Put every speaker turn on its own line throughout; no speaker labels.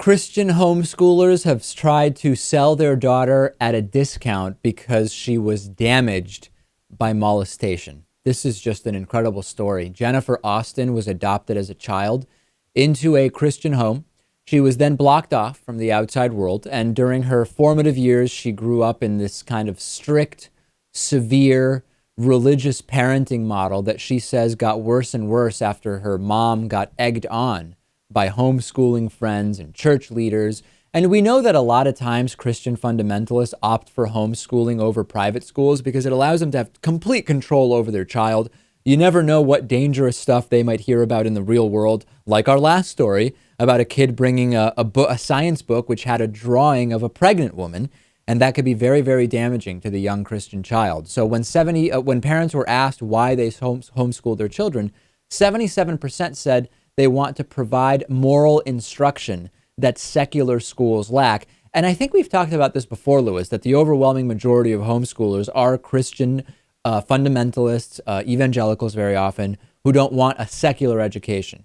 Christian homeschoolers have tried to sell their daughter at a discount because she was damaged by molestation. This is just an incredible story. Jennifer Austin was adopted as a child into a Christian home. She was then blocked off from the outside world, and during her formative years, she grew up in this kind of strict, severe, religious parenting model that she says got worse and worse after her mom got egged on by homeschooling friends and church leaders. And we know that a lot of times Christian fundamentalists opt for homeschooling over private schools because it allows them to have complete control over their child. You never know what dangerous stuff they might hear about in the real world, like our last story about a kid bringing a science book which had a drawing of a pregnant woman, and that could be very, very damaging to the young Christian child. So when parents were asked why they homeschool their children, 77% said they want to provide moral instruction that secular schools lack. And I think we've talked about this before, Lewis, that the overwhelming majority of homeschoolers are Christian fundamentalists, evangelicals very often, who don't want a secular education.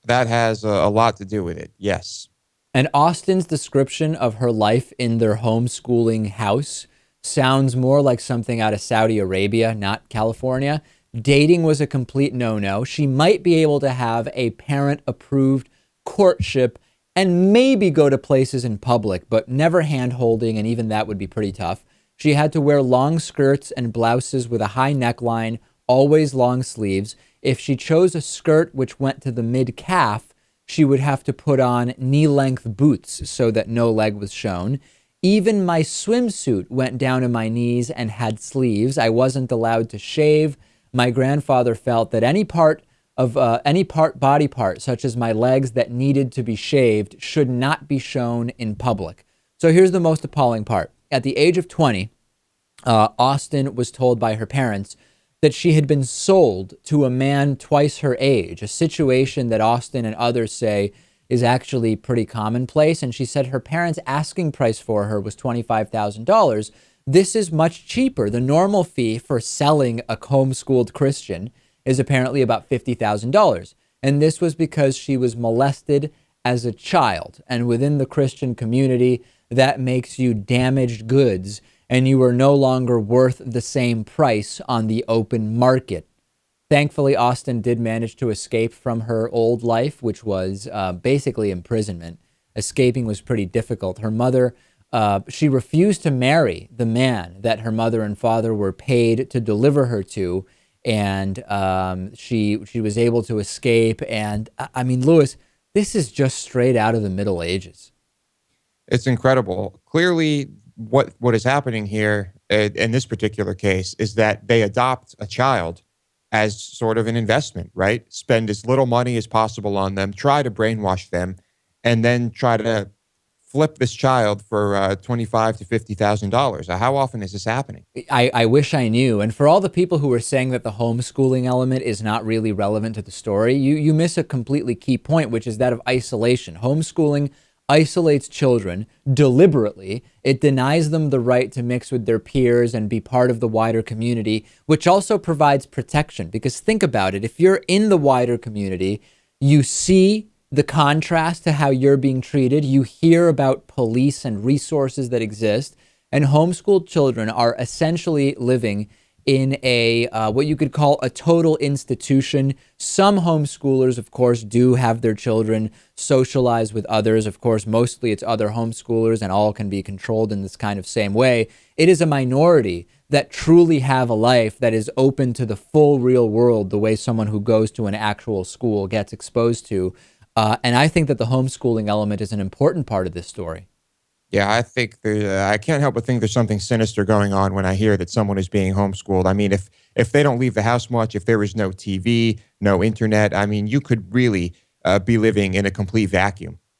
That has a lot to do with it, yes.
And Austin's description of her life in their homeschooling house sounds more like something out of Saudi Arabia, not California. Dating was a complete no-no. She might be able to have a parent-approved courtship and maybe go to places in public, but never hand-holding, and even that would be pretty tough. She had to wear long skirts and blouses with a high neckline, always long sleeves. If she chose a skirt which went to the mid-calf, she would have to put on knee-length boots so that no leg was shown. Even my swimsuit went down to my knees and had sleeves. I wasn't allowed to shave. My grandfather felt that any body part, such as my legs that needed to be shaved, should not be shown in public. So here's the most appalling part. At the age of 20, Austin was told by her parents that she had been sold to a man twice her age, a situation that Austin and others say is actually pretty commonplace. And she said her parents' asking price for her was $25,000. This is much cheaper. The normal fee for selling a homeschooled Christian is apparently about $50,000. And this was because she was molested as a child. And within the Christian community, that makes you damaged goods, and you are no longer worth the same price on the open market. Thankfully, Austin did manage to escape from her old life, which was basically imprisonment. Escaping was pretty difficult. Her mother, she refused to marry the man that her mother and father were paid to deliver her to, and she was able to escape. And I mean, Lewis, this is just straight out of the Middle Ages.
It's incredible. Clearly, what is happening here in this particular case is that they adopt a child as sort of an investment, right? Spend as little money as possible on them, try to brainwash them, and then try to flip this child for $25,000 to $50,000. How often is this happening?
I wish I knew. And for all the people who are saying that the homeschooling element is not really relevant to the story, you miss a completely key point, which is that of isolation. Homeschooling isolates children deliberately. It denies them the right to mix with their peers and be part of the wider community, which also provides protection. Because think about it, if you're in the wider community, you see the contrast to how you're being treated. You hear about police and resources that exist, and homeschooled children are essentially living in a what you could call a total institution. Some homeschoolers, of course, do have their children socialize with others. Of course, mostly it's other homeschoolers, and all can be controlled in this kind of same way. It is a minority that truly have a life that is open to the full real world, the way someone who goes to an actual school gets exposed to. And I think that the homeschooling element is an important part of this story.
Yeah, I think I can't help but think there's something sinister going on when I hear that someone is being homeschooled. I mean, if they don't leave the house much, if there is no TV, no internet, I mean, you could really be living in a complete vacuum.